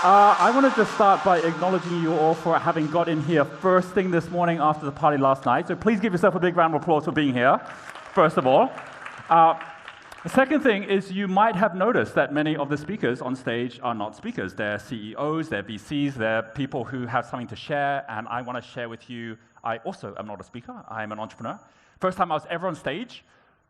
I want to just start by acknowledging you all for having got in here first thing this morning after the party last night. So please give yourself a big round of applause for being here, first of all. The second thing is you might have noticed that many of the speakers on stage are not speakers. They're CEOs, they're VCs, they're people who have something to share, and I want to share with you, I also am not a speaker, I am an entrepreneur. First time I was ever on stage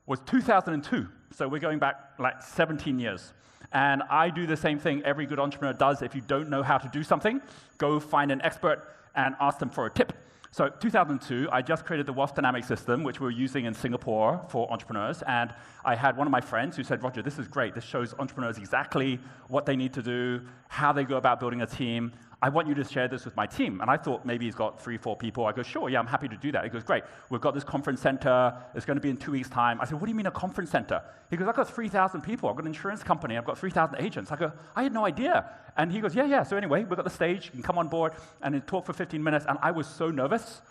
was 2002, so we're going back like 17 years. And I do the same thing every good entrepreneur does. If you don't know how to do something, go find an expert and ask them for a tip. So 2002, I just created the wealth dynamic system, which we're using in Singapore for entrepreneurs. And I had one of my friends who said, Roger, this is great. This shows entrepreneurs exactly what they need to do, how they go about building a team. I want you to share this with my team. And I thought maybe he's got 3 or 4 people. I go, sure, yeah, I'm happy to do that. He goes, great. We've got this conference center. It's going to be in 2 weeks' time. I said, what do you mean a conference center? He goes, I've got 3,000 people. I've got an insurance company. I've got 3,000 agents. I go, I had no idea. And he goes, yeah. So anyway, we've got the stage. You can come on board and then talk for 15 minutes. And I was so nervous.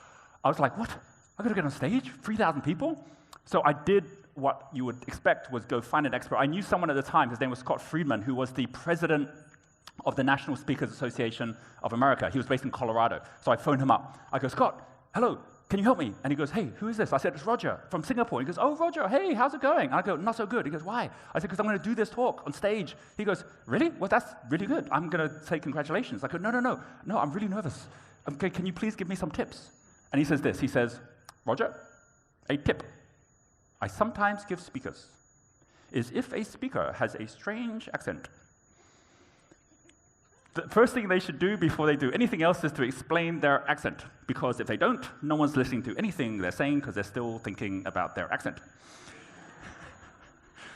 I was like, what? I've got to get on stage? 3,000 people? So I did what you would expect was go find an expert. I knew someone at the time. His name was Scott Friedman, who was the president of the National Speakers Association of America. He was based in Colorado. So I phoned him up. I go, Scott, hello, can you help me? And he goes, hey, who is this? I said, it's Roger from Singapore. He goes, oh, Roger, hey, how's it going? And I go, not so good. He goes, why? I said, because I'm going to do this talk on stage. He goes, really? Well, that's really good. I'm going to say congratulations. I go, no, I'm really nervous. Okay, can you please give me some tips? And he says this, he says, Roger, a tip I sometimes give speakers is if a speaker has a strange accent, the first thing they should do before they do anything else is to explain their accent, because if they don't, no one's listening to anything they're saying because they're still thinking about their accent.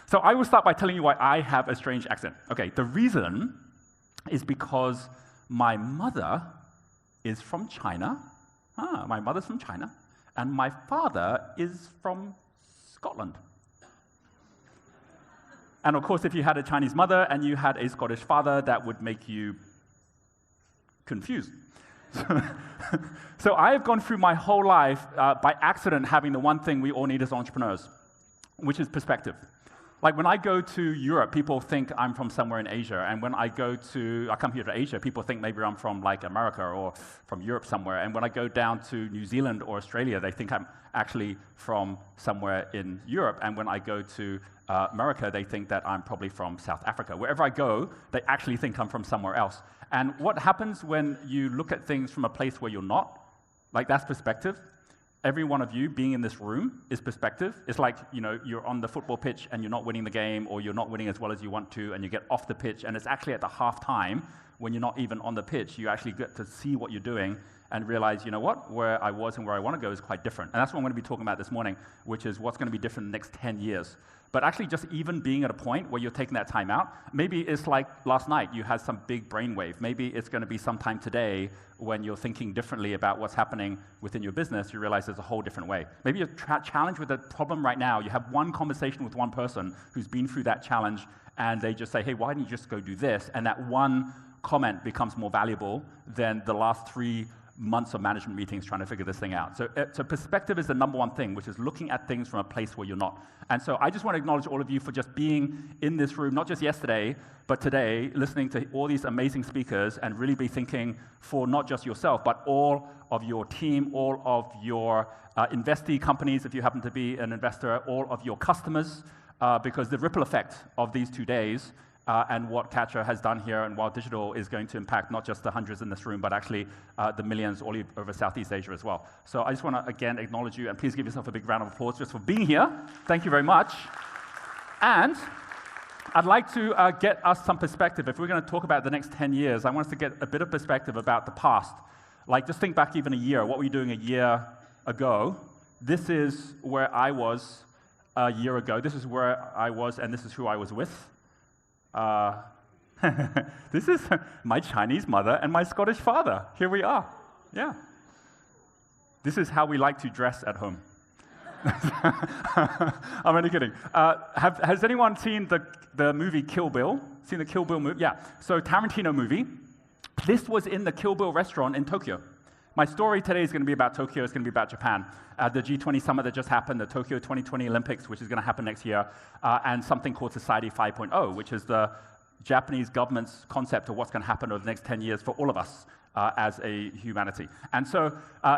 So I will start by telling you why I have a strange accent. Okay, the reason is because my mother is from China. My mother's from China, and my father is from Scotland. And of course, if you had a Chinese mother and you had a Scottish father, that would make you confused. So I have gone through my whole life by accident having the one thing we all need as entrepreneurs, which is perspective. Like when I go to Europe, people think I'm from somewhere in Asia, and when I come here to Asia, people think maybe I'm from like America or from Europe somewhere, and when I go down to New Zealand or Australia, they think I'm actually from somewhere in Europe, and when I go to America, they think that I'm probably from South Africa. Wherever I go, they actually think I'm from somewhere else. And what happens when you look at things from a place where you're not, like that's perspective. Every one of you being in this room is perspective. It's like, you're on the football pitch and you're not winning the game, or you're not winning as well as you want to, and you get off the pitch, and it's actually at the half time when you're not even on the pitch, you actually get to see what you're doing and realize, you know what, where I was and where I want to go is quite different. And that's what I'm going to be talking about this morning, which is what's going to be different in the next 10 years. But actually just even being at a point where you're taking that time out, maybe it's like last night, you had some big brainwave. Maybe it's going to be sometime today when you're thinking differently about what's happening within your business, you realize there's a whole different way. Maybe you're challenged with a problem right now. You have one conversation with one person who's been through that challenge, and they just say, hey, why don't you just go do this? And that one comment becomes more valuable than the last 3 months of management meetings trying to figure this thing out. So perspective is the number one thing, which is looking at things from a place where you're not. And so I just want to acknowledge all of you for just being in this room, not just yesterday, but today, listening to all these amazing speakers and really be thinking for not just yourself, but all of your team, all of your investee companies, if you happen to be an investor, all of your customers, because the ripple effect of these 2 days and what Catcher has done here and Wild Digital is going to impact not just the hundreds in this room, but actually the millions all over Southeast Asia as well. So I just want to, again, acknowledge you, and please give yourself a big round of applause just for being here. Thank you very much. And I'd like to get us some perspective. If we're going to talk about the next 10 years, I want us to get a bit of perspective about the past. Like, just think back even a year. What were you doing a year ago? This is where I was a year ago. This is where I was, and this is who I was with. This is my Chinese mother and my Scottish father. Here we are. Yeah. This is how we like to dress at home. I'm only kidding. Has anyone seen the movie Kill Bill? Seen the Kill Bill movie? Yeah. So Tarantino movie. This was in the Kill Bill restaurant in Tokyo. My story today is going to be about Tokyo. It's going to be about Japan. The G20 summit that just happened, the Tokyo 2020 Olympics, which is going to happen next year, and something called Society 5.0, which is the Japanese government's concept of what's going to happen over the next 10 years for all of us as a humanity. And so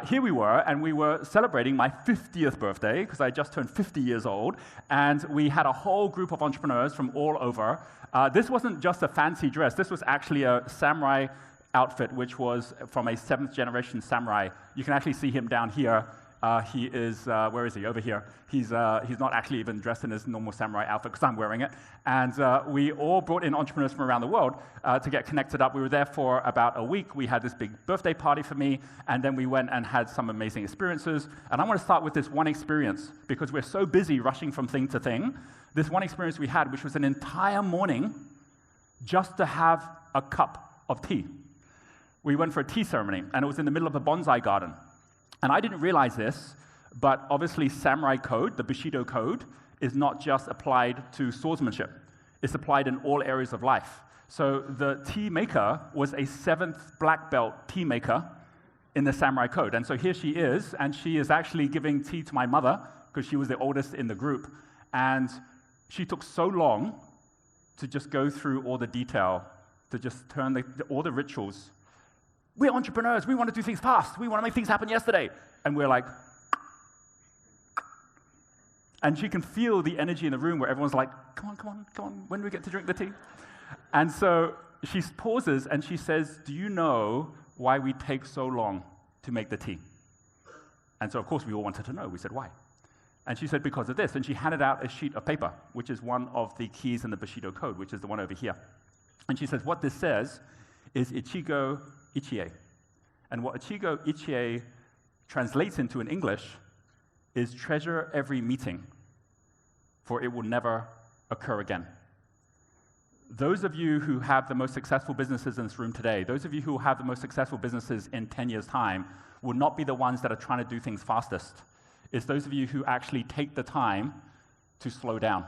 here we were, and we were celebrating my 50th birthday, because I just turned 50 years old, and we had a whole group of entrepreneurs from all over. This wasn't just a fancy dress. This was actually a samurai outfit, which was from a 7th-generation samurai. You can actually see him down here. He is, where is he? Over here. He's not actually even dressed in his normal samurai outfit because I'm wearing it. And we all brought in entrepreneurs from around the world to get connected up. We were there for about a week. We had this big birthday party for me, and then we went and had some amazing experiences. And I want to start with this one experience because we're so busy rushing from thing to thing. This one experience we had, which was an entire morning just to have a cup of tea. We went for a tea ceremony, and it was in the middle of a bonsai garden. And I didn't realize this, but obviously samurai code, the Bushido code, is not just applied to swordsmanship. It's applied in all areas of life. So the tea maker was a 7th black belt tea maker in the samurai code. And so here she is, and she is actually giving tea to my mother, because she was the oldest in the group. And she took so long to just go through all the detail, to just turn all the rituals. We're entrepreneurs. We want to do things fast. We want to make things happen yesterday. And we're like, and she can feel the energy in the room where everyone's like, come on, come on, come on. When do we get to drink the tea? And so she pauses and she says, do you know why we take so long to make the tea? And so, of course, we all wanted to know. We said, why? And she said, because of this. And she handed out a sheet of paper, which is one of the keys in the Bushido code, which is the one over here. And she says, what this says is Ichigo Ichie. And what Ichigo Ichie translates into in English is treasure every meeting, for it will never occur again. Those of you who have the most successful businesses in this room today, those of you who have the most successful businesses in 10 years' time, will not be the ones that are trying to do things fastest. It's those of you who actually take the time to slow down,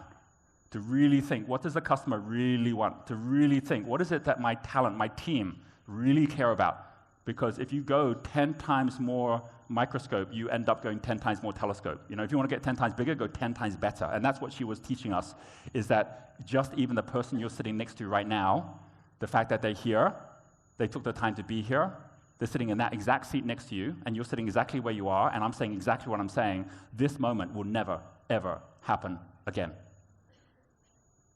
to really think, what does the customer really want? To really think, what is it that my talent, my team, really care about? Because if you go 10 times more microscope, you end up going 10 times more telescope. You know, if you want to get 10 times bigger, go 10 times better. And that's what she was teaching us, is that just even the person you're sitting next to right now, the fact that they're here, they took the time to be here, they're sitting in that exact seat next to you, and you're sitting exactly where you are, and I'm saying exactly what I'm saying, this moment will never, ever happen again.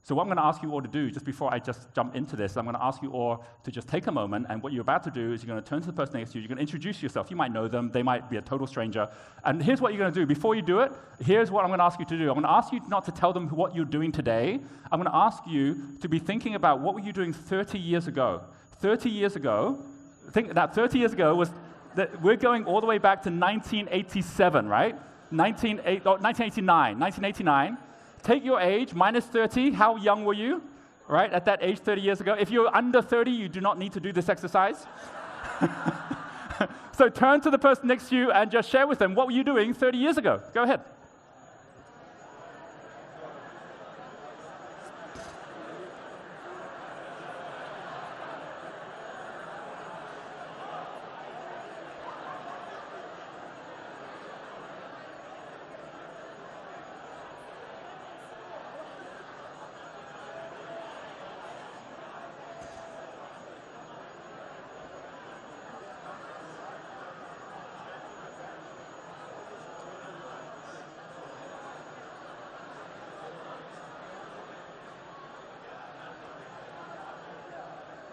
So what I'm going to ask you all to do, just before I just jump into this, I'm going to ask you all to just take a moment, and what you're about to do is you're going to turn to the person next to you, you're going to introduce yourself. You might know them, they might be a total stranger. And here's what you're going to do. Before you do it, here's what I'm going to ask you to do. I'm going to ask you not to tell them what you're doing today. I'm going to ask you to be thinking about what were you doing 30 years ago. 30 years ago, think that 30 years ago was, we're going all the way back to 1987, right? 1989. Take your age, minus 30, how young were you, right, at that age 30 years ago? If you're under 30, you do not need to do this exercise. So turn to the person next to you and just share with them, what were you doing 30 years ago? Go ahead.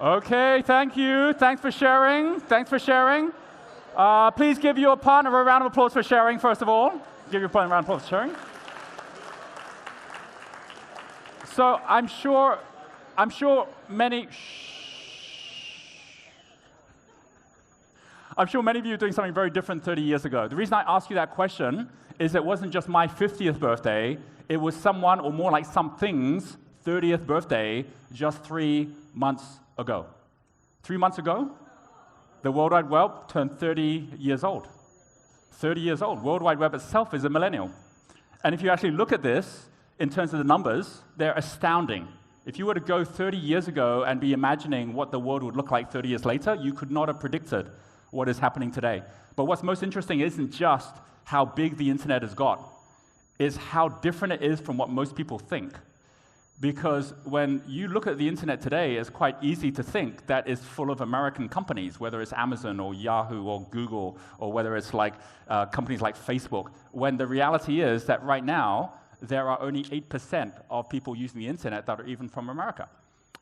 Okay, thank you. Thanks for sharing. Thanks for sharing. Please give your partner a round of applause for sharing, first of all. Give your partner a round of applause for sharing. So I'm sure many of you are doing something very different 30 years ago. The reason I asked you that question is it wasn't just my 50th birthday. It was someone, or more like something's 30th birthday just 3 months ago. 3 months ago, the World Wide Web turned 30 years old. 30 years old. World Wide Web itself is a millennial. And if you actually look at this in terms of the numbers, they're astounding. If you were to go 30 years ago and be imagining what the world would look like 30 years later, you could not have predicted what is happening today. But what's most interesting isn't just how big the internet has got, it's how different it is from what most people think. Because when you look at the internet today, it's quite easy to think that it's full of American companies, whether it's Amazon or Yahoo or Google, or whether it's like companies like Facebook, when the reality is that right now, there are only 8% of people using the internet that are even from America.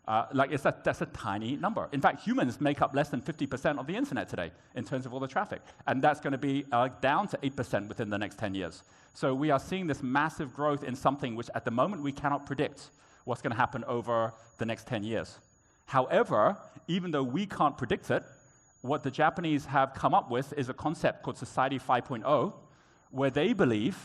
That's a tiny number. In fact, humans make up less than 50% of the internet today in terms of all the traffic. And that's going to be down to 8% within the next 10 years. So we are seeing this massive growth in something which at the moment we cannot predict what's going to happen over the next 10 years. However, even though we can't predict it, what the Japanese have come up with is a concept called Society 5.0, where they believe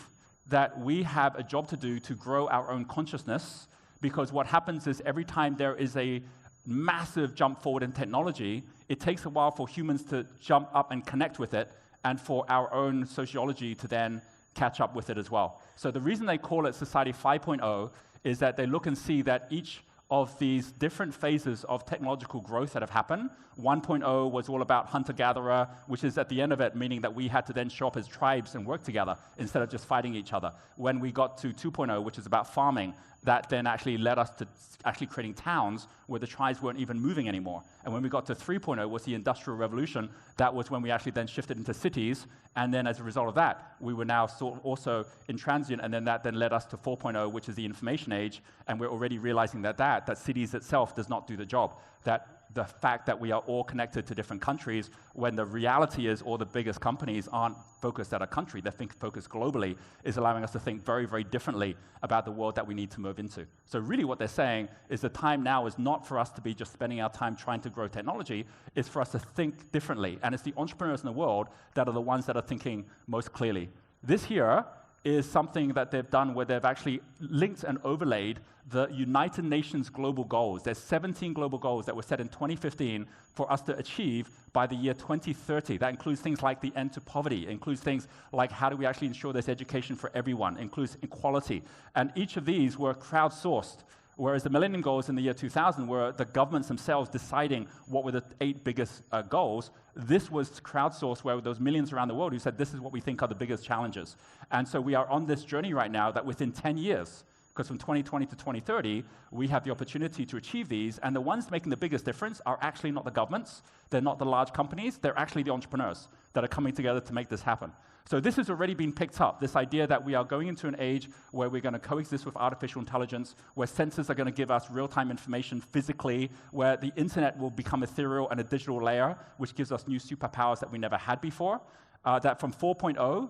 that we have a job to do to grow our own consciousness, because what happens is every time there is a massive jump forward in technology, it takes a while for humans to jump up and connect with it, and for our own sociology to then catch up with it as well. So the reason they call it Society 5.0 is that they look and see that each of these different phases of technological growth that have happened. 1.0 was all about hunter-gatherer, which is at the end of it, meaning that we had to then show up as tribes and work together instead of just fighting each other. When we got to 2.0, which is about farming, that then actually led us to actually creating towns where the tribes weren't even moving anymore. And when we got to 3.0 was the Industrial Revolution. That was when we actually then shifted into cities, and then as a result of that, we were now also in transient, and then that then led us to 4.0, which is the information age, and we're already realizing that cities itself does not do the job. That the fact that we are all connected to different countries, when the reality is all the biggest companies aren't focused at a country, they're focused globally, is allowing us to think very, very differently about the world that we need to move into. So really what they're saying is the time now is not for us to be just spending our time trying to grow technology, it's for us to think differently. And it's the entrepreneurs in the world that are the ones that are thinking most clearly. This here is something that they've done where they've actually linked and overlaid the United Nations global goals. There's 17 global goals that were set in 2015 for us to achieve by the year 2030. That includes things like the end to poverty, includes things like how do we actually ensure there's education for everyone, includes equality. And each of these were crowdsourced, whereas the Millennium Goals in the year 2000 were the governments themselves deciding what were the 8 biggest goals. This was crowdsourced, where there was millions around the world who said, this is what we think are the biggest challenges. And so we are on this journey right now that within 10 years, because from 2020 to 2030, we have the opportunity to achieve these, and the ones making the biggest difference are actually not the governments, they're not the large companies, they're actually the entrepreneurs that are coming together to make this happen. So this has already been picked up, this idea that we are going into an age where we're going to coexist with artificial intelligence, where sensors are going to give us real-time information physically, where the internet will become ethereal and a digital layer, which gives us new superpowers that we never had before. That from 4.0,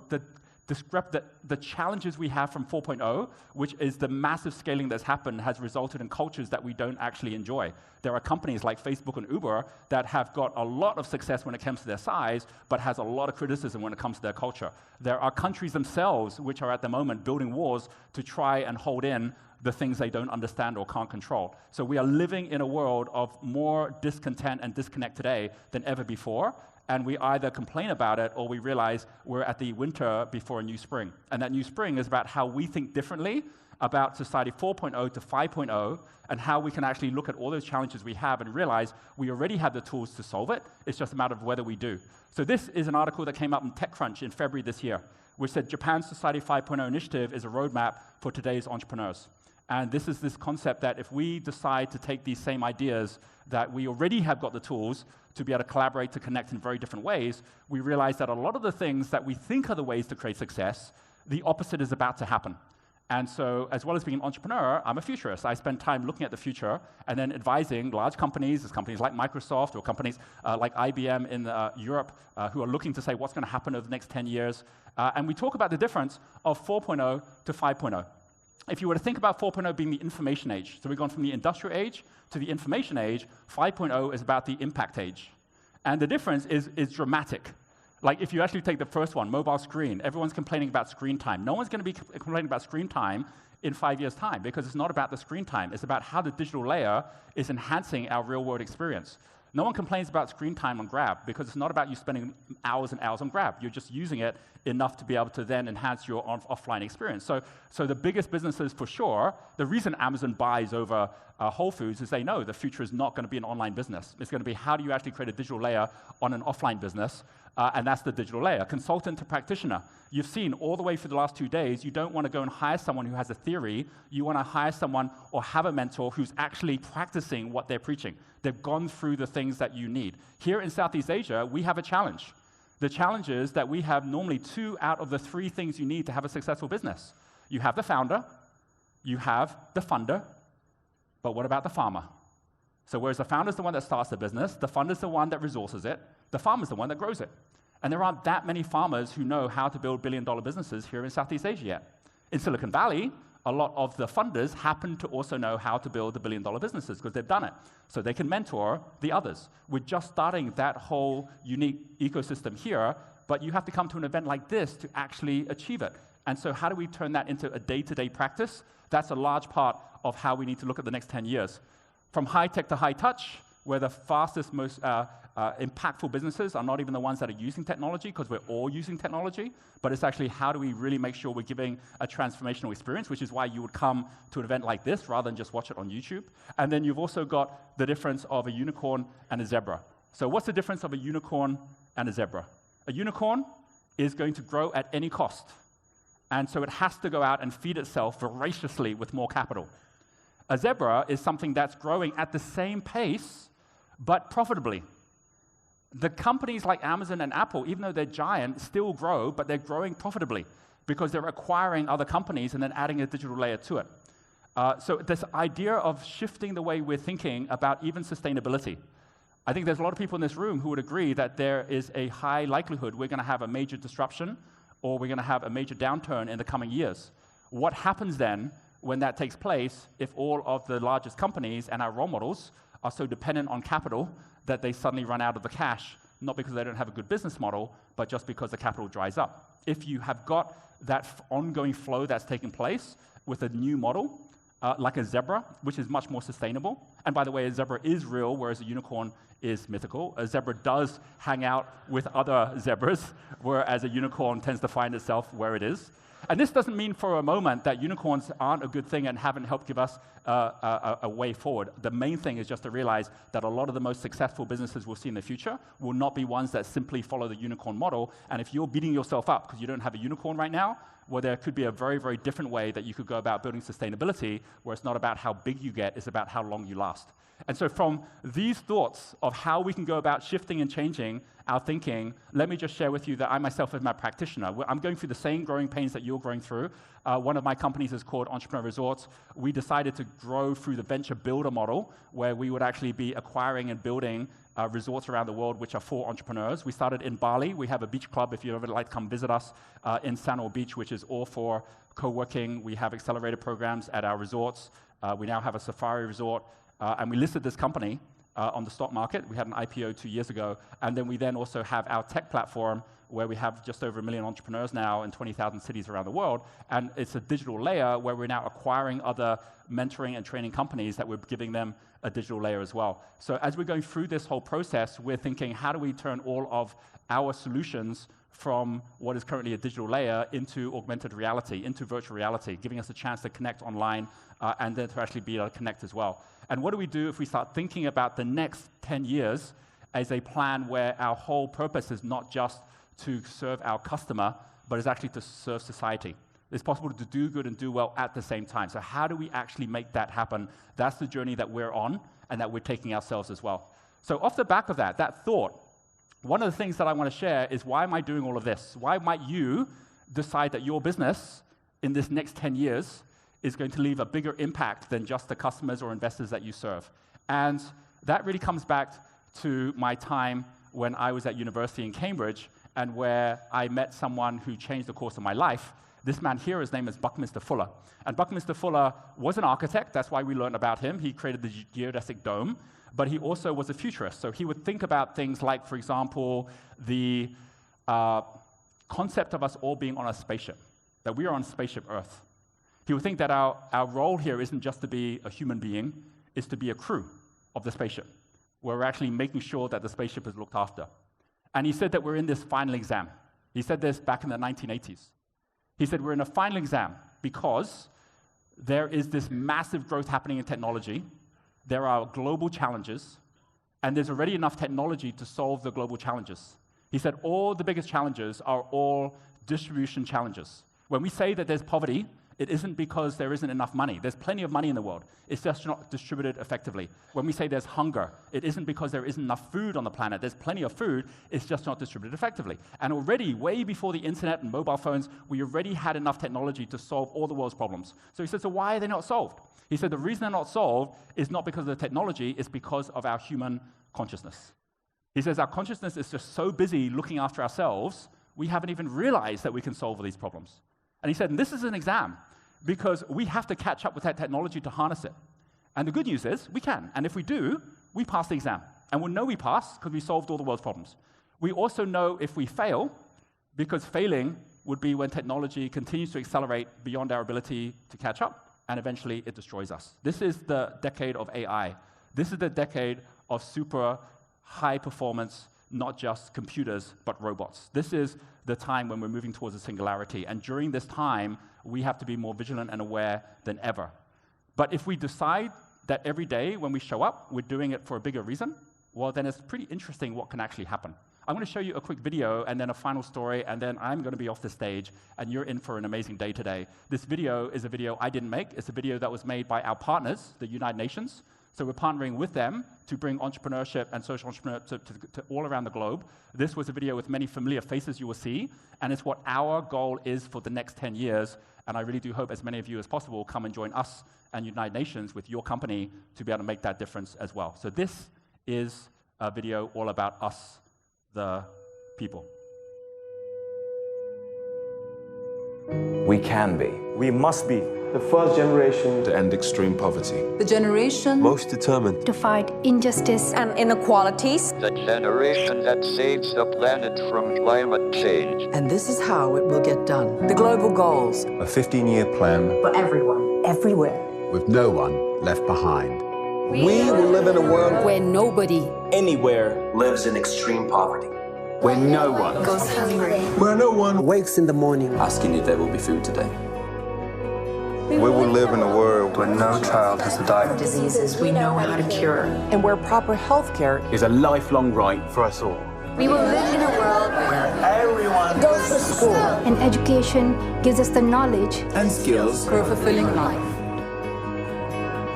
the challenges we have from 4.0, which is the massive scaling that's happened, has resulted in cultures that we don't actually enjoy. There are companies like Facebook and Uber that have got a lot of success when it comes to their size, but has a lot of criticism when it comes to their culture. There are countries themselves which are at the moment building wars to try and hold in the things they don't understand or can't control. So we are living in a world of more discontent and disconnect today than ever before, and we either complain about it or we realize we're at the winter before a new spring. And that new spring is about how we think differently about Society 4.0 to 5.0 and how we can actually look at all those challenges we have and realize we already have the tools to solve it. It's just a matter of whether we do. So this is an article that came up in TechCrunch in February this year, which said Japan's Society 5.0 initiative is a roadmap for today's entrepreneurs. And this is this concept that if we decide to take these same ideas that we already have got the tools to be able to collaborate, to connect in very different ways, we realize that a lot of the things that we think are the ways to create success, the opposite is about to happen. And so, as well as being an entrepreneur, I'm a futurist. I spend time looking at the future and then advising large companies, there's companies like Microsoft or companies like IBM in Europe who are looking to say what's going to happen over the next 10 years. And we talk about the difference of 4.0 to 5.0. If you were to think about 4.0 being the information age, so we've gone from the industrial age to the information age, 5.0 is about the impact age. And the difference is dramatic. Like if you actually take the first one, mobile screen, everyone's complaining about screen time. No one's going to be complaining about screen time in 5 years' time because it's not about the screen time. It's about how the digital layer is enhancing our real-world experience. No one complains about screen time on Grab because it's not about you spending hours and hours on Grab. You're just using it enough to be able to then enhance your offline experience. So the biggest businesses, for sure, the reason Amazon buys over Whole Foods is they know the future is not going to be an online business. It's going to be how do you actually create a digital layer on an offline business. and that's the digital layer. Consultant to practitioner. You've seen all the way through the last 2 days, you don't want to go and hire someone who has a theory. You want to hire someone or have a mentor who's actually practicing what they're preaching. They've gone through the things that you need. Here in Southeast Asia, we have a challenge. The challenge is that we have normally 2 out of the 3 things you need to have a successful business. You have the founder, you have the funder, but what about the farmer? So whereas the founder's the one that starts the business, the funder's the one that resources it, the farmer's the one that grows it. And there aren't that many farmers who know how to build billion-dollar businesses here in Southeast Asia yet. In Silicon Valley, a lot of the funders happen to also know how to build the billion-dollar businesses because they've done it. So they can mentor the others. We're just starting that whole unique ecosystem here, but you have to come to an event like this to actually achieve it. And so how do we turn that into a day-to-day practice? That's a large part of how we need to look at the next 10 years. From high tech to high touch, where the fastest, most impactful businesses are not even the ones that are using technology, because we're all using technology, but it's actually how do we really make sure we're giving a transformational experience, which is why you would come to an event like this rather than just watch it on YouTube. And then you've also got the difference of a unicorn and a zebra. So what's the difference of a unicorn and a zebra? A unicorn is going to grow at any cost. And so it has to go out and feed itself voraciously with more capital. A zebra is something that's growing at the same pace, but profitably. The companies like Amazon and Apple, even though they're giant, still grow, but they're growing profitably because they're acquiring other companies and then adding a digital layer to it. So this idea of shifting the way we're thinking about even sustainability. I think there's a lot of people in this room who would agree that there is a high likelihood we're going to have a major disruption or we're going to have a major downturn in the coming years. What happens then when that takes place if all of the largest companies and our role models are so dependent on capital that they suddenly run out of the cash, not because they don't have a good business model, but just because the capital dries up? If you have got that ongoing flow that's taking place with a new model, like a zebra, which is much more sustainable, and by the way, a zebra is real, whereas a unicorn is mythical. A zebra does hang out with other zebras, whereas a unicorn tends to find itself where it is. And this doesn't mean for a moment that unicorns aren't a good thing and haven't helped give us a way forward. The main thing is just to realize that a lot of the most successful businesses we'll see in the future will not be ones that simply follow the unicorn model. And if you're beating yourself up because you don't have a unicorn right now, well, there could be a very, very different way that you could go about building sustainability, where it's not about how big you get, it's about how long you last. And so from these thoughts of how we can go about shifting and changing our thinking, let me just share with you that I myself am a practitioner. I'm going through the same growing pains that you're going through. One of my companies is called Entrepreneur Resorts. We decided to grow through the venture builder model, where we would actually be acquiring and building resorts around the world which are for entrepreneurs. We started in Bali. We have a beach club if you'd ever like to come visit us in Sanur Beach, which is all for co-working. We have accelerated programs at our resorts. We now have a safari resort. And we listed this company on the stock market. We had an IPO 2 years ago. And then we then also have our tech platform where we have just over 1 million entrepreneurs now in 20,000 cities around the world. And it's a digital layer where we're now acquiring other mentoring and training companies that we're giving them a digital layer as well. So as we're going through this whole process, we're thinking, how do we turn all of our solutions from what is currently a digital layer into augmented reality, into virtual reality, giving us a chance to connect online and then to actually be able to connect as well. And what do we do if we start thinking about the next 10 years as a plan where our whole purpose is not just to serve our customer, but is actually to serve society? It's possible to do good and do well at the same time. So how do we actually make that happen? That's the journey that we're on and that we're taking ourselves as well. So off the back of that thought, one of the things that I want to share is, why am I doing all of this? Why might you decide that your business in this next 10 years is going to leave a bigger impact than just the customers or investors that you serve? And that really comes back to my time when I was at university in Cambridge and where I met someone who changed the course of my life. This man here, his name is Buckminster Fuller. And Buckminster Fuller was an architect. That's why we learned about him. He created the geodesic dome. But he also was a futurist. So he would think about things like, for example, the concept of us all being on a spaceship, that we are on spaceship Earth. He would think that our role here isn't just to be a human being, it's to be a crew of the spaceship, where we're actually making sure that the spaceship is looked after. And he said that we're in this final exam. He said this back in the 1980s. He said we're in a final exam because there is this massive growth happening in technology. There are global challenges, and there's already enough technology to solve the global challenges. He said all the biggest challenges are all distribution challenges. When we say that there's poverty, it isn't because there isn't enough money. There's plenty of money in the world. It's just not distributed effectively. When we say there's hunger, it isn't because there isn't enough food on the planet. There's plenty of food. It's just not distributed effectively. And already, way before the internet and mobile phones, we already had enough technology to solve all the world's problems. So he said, so why are they not solved? He said the reason they're not solved is not because of the technology, it's because of our human consciousness. He says our consciousness is just so busy looking after ourselves, we haven't even realized that we can solve all these problems. And he said, and this is an exam, because we have to catch up with that technology to harness it. And the good news is, we can. And if we do, we pass the exam. And we'll know we passed because we solved all the world's problems. We also know if we fail, because failing would be when technology continues to accelerate beyond our ability to catch up, and eventually it destroys us. This is the decade of AI. This is the decade of super high performance, not just computers, but robots. This is the time when we're moving towards a singularity. And during this time, we have to be more vigilant and aware than ever. But if we decide that every day when we show up, we're doing it for a bigger reason, well, then it's pretty interesting what can actually happen. I'm going to show you a quick video and then a final story, and then I'm going to be off the stage, and you're in for an amazing day today. This video is a video I didn't make. It's a video that was made by our partners, the United Nations. So we're partnering with them to bring entrepreneurship and social entrepreneurship to all around the globe. This was a video with many familiar faces you will see, and it's what our goal is for the next 10 years. And I really do hope as many of you as possible come and join us and United Nations with your company to be able to make that difference as well. So this is a video all about us, the people. We can be. We must be the first generation to end extreme poverty. The generation Most determined to fight injustice and inequalities. The generation that saves the planet from climate change. And this is how it will get done. The global goals. a 15-year plan For everyone, everywhere. with no one left behind. We will live in a world where nobody anywhere Lives in extreme poverty. Where no one Goes hungry. where no one wakes in the morning Asking if there will be food today. We will live in a world Where no child has to die. Diseases we know how to cure. and where proper health care is a lifelong right for us all. we will live in a world everyone goes to school. and education gives us the knowledge And skills. For a fulfilling life.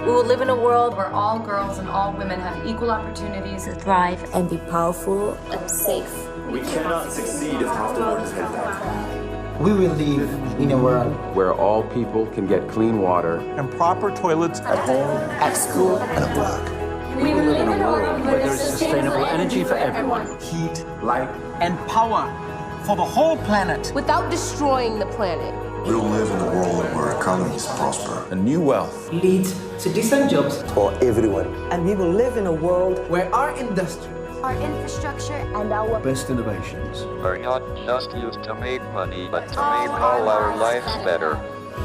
We will live in a world where all girls and all women have equal opportunities to thrive And be powerful. and safe. We cannot succeed if half the world is content. We will live in a world Where all people can get clean water. and proper toilets at home. at school And at work. We will live in a world where there's sustainable energy for everyone. Heat, light, and power for the whole planet. Without destroying the planet. We will live in a world where economies prosper. And new wealth Lead to decent jobs. for everyone. And we will live in a world where our industry, our infrastructure and our Best innovations. Are not just used to make money, but to make all our lives better.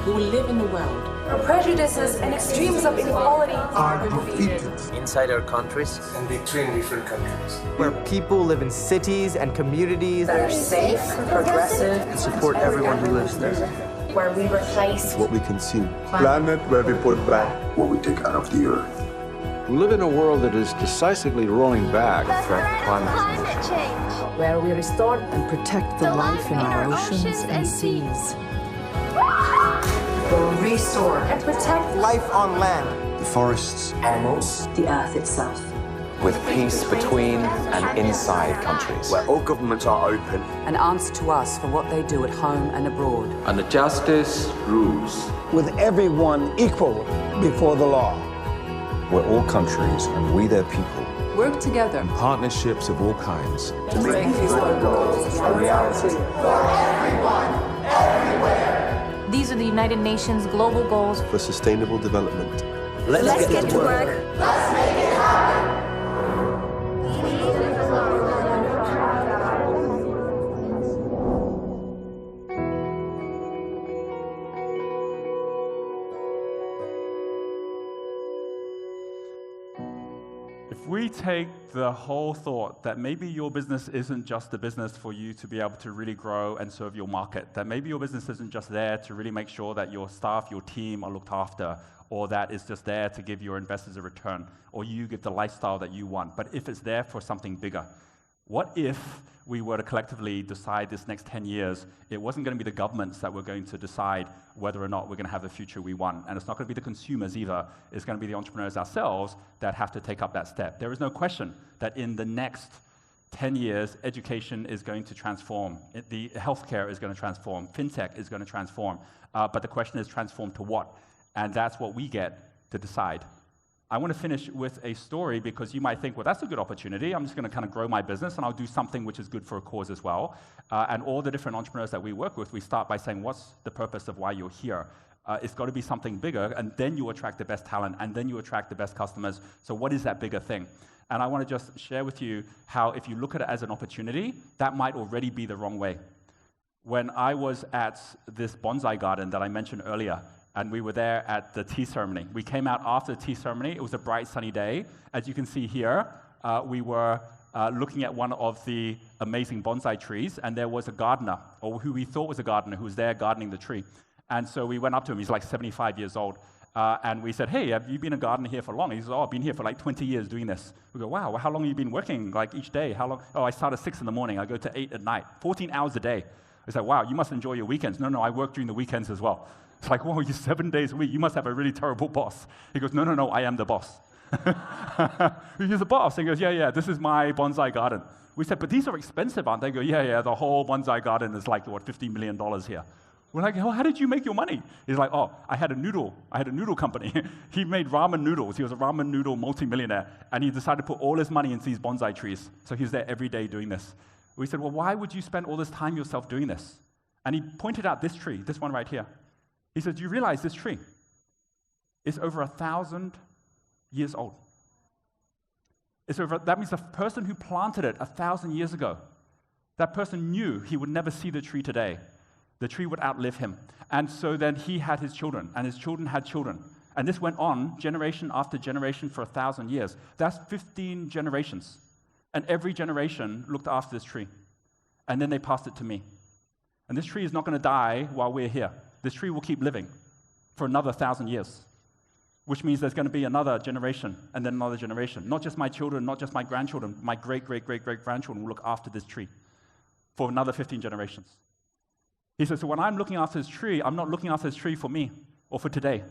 we will live in a world Where prejudices and extremes of inequality Are defeated. Inside our countries. And between different countries. Where people live in cities and communities that are safe, progressive, and support everyone who lives there. where we replace what we consume. Planet where we put back What we take out of the earth. We live in a world that is decisively rolling back from climate change. where we restore and protect the life in our oceans and seas. We'll restore and protect Life on land. The forests, Animals. the earth itself. With peace between and inside countries. Where all governments are open. And answer to us for what they do at home and abroad. And the justice rules. With everyone equal before the law. where all countries and we their people. Work together. Partnerships of all kinds. To make these goals a reality. These are the United Nations global goals For sustainable development. Let's get to work. If we take the whole thought that maybe your business isn't just a business for you to be able to really grow and serve your market, that maybe your business isn't just there to really make sure that your staff, your team are looked after, or that it's just there to give your investors a return, or you get the lifestyle that you want, but if it's there for something bigger, What if we were to collectively decide this next 10 years, it wasn't going to be the governments that were going to decide whether or not we're going to have the future we want. And it's not going to be the consumers either. It's going to be the entrepreneurs ourselves that have to take up that step. There is no question that in the next 10 years, education is going to transform. The healthcare is going to transform. FinTech is going to transform. But the question is transform to what? And that's what we get to decide. I want to finish with a story because you might think, well, that's a good opportunity. I'm just going to kind of grow my business and I'll do something which is good for a cause as well. And all the different entrepreneurs that we work with, we start by saying, what's the purpose of why you're here? It's got to be something bigger, and then you attract the best talent, and then you attract the best customers. So what is that bigger thing? And I want to just share with you how if you look at it as an opportunity, that might already be the wrong way. When I was at this bonsai garden that I mentioned earlier, and we were there at the tea ceremony. We came out after the tea ceremony. It was a bright, sunny day. As you can see here, we were looking at one of the amazing bonsai trees, and there was a gardener, or who we thought was a gardener, who was there gardening the tree. And so we went up to him. He's like 75 years old. And we said, hey, have you been a gardener here for long? He says, oh, I've been here for like 20 years doing this. We go, wow, well, how long have you been working, like each day? How long? Oh, I start at 6 in the morning. I go to 8 at night, 14 hours a day. I said, wow, you must enjoy your weekends. No, I work during the weekends as well. It's like, whoa, you're 7 days a week. You must have a really terrible boss. He goes, no, I am the boss. He's the boss. He goes, yeah, this is my bonsai garden. We said, but these are expensive, aren't they? He goes, yeah, the whole bonsai garden is like, what, $50 million here. We're like, oh, how did you make your money? He's like, oh, I had a noodle company. He made ramen noodles. He was a ramen noodle multimillionaire. And he decided to put all his money into these bonsai trees. So he's there every day doing this. We said, well, why would you spend all this time yourself doing this? And he pointed out this tree, this one right here. He said, do you realize this tree is over 1,000 years old? That means the person who planted it 1,000 years ago, that person knew he would never see the tree today. The tree would outlive him. And so then he had his children, and his children had children. And this went on generation after generation for 1,000 years. That's 15 generations. And every generation looked after this tree. And then they passed it to me. And this tree is not going to die while we're here. This tree will keep living for another 1,000 years, which means there's going to be another generation and then another generation. Not just my children, not just my grandchildren, my great-great-great-great-grandchildren will look after this tree for another 15 generations. He says, so when I'm looking after this tree, I'm not looking after this tree for me or for today.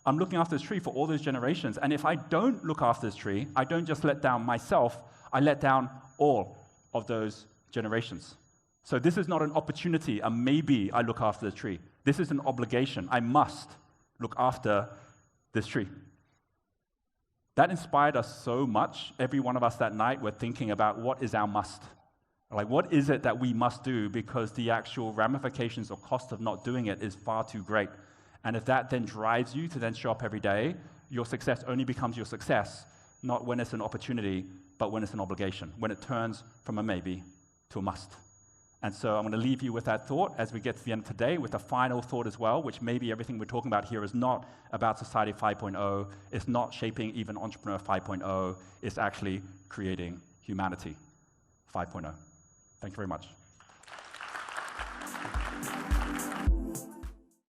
I'm looking after this tree for all those generations. And if I don't look after this tree, I don't just let down myself, I let down all of those generations. So this is not an opportunity, a maybe I look after the tree. This is an obligation. I must look after this tree. That inspired us so much. Every one of us that night were thinking about what is our must. Like, what is it that we must do, because the actual ramifications or cost of not doing it is far too great. And if that then drives you to then show up every day, your success only becomes your success, not when it's an opportunity, but when it's an obligation, when it turns from a maybe to a must. And so I'm going to leave you with that thought as we get to the end of today, with a final thought as well, which maybe everything we're talking about here is not about Society 5.0, it's not shaping even Entrepreneur 5.0, it's actually creating humanity 5.0. Thank you very much.